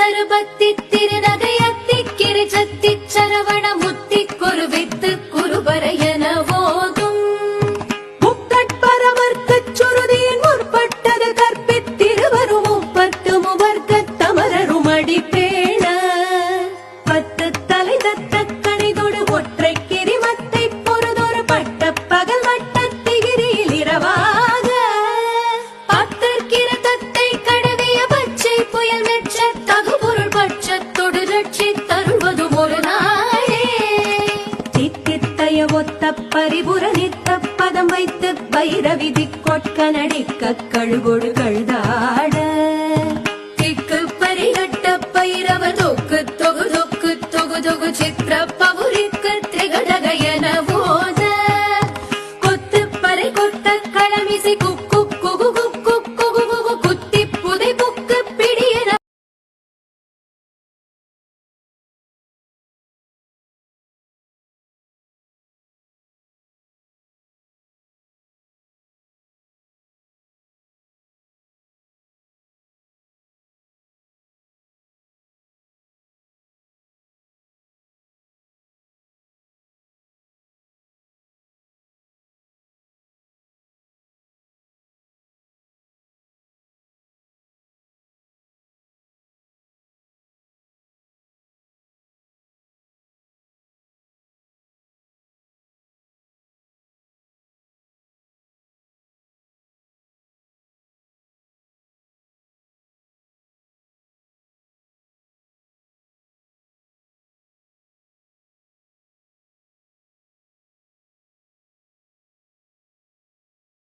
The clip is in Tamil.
தருபத்தி திருநகையத்தி கிரிச்சத்தி சரவண முத்தி குருவித்து குருபரையன போதும் முக்கட்பரவர்க்கச் சுருதியின் முற்பட்டது கற்பித்திருவரும் முப்பத்து முவர்க்கத் தமரரும் அடிப்பேண பத்து தலை தத்த கணிதொடு ஒற்றை கிரிமத்தை பொறுதொரு பட்ட பகல் வட்டத்திகிரியில் இரவாக பத்தற்கிரதத்தை கடவிய பச்சை புயல் மெச்ச தகுபொருள் பட்சத்தொடு ரட்சி தருள்வதும் ஒரு நாளே தித்தித்தய ஒத்த பரிபுர நித்த பதம் வைத்து பைரவிதி கொட்க நடிக்க கழுகொடு கழுதாள்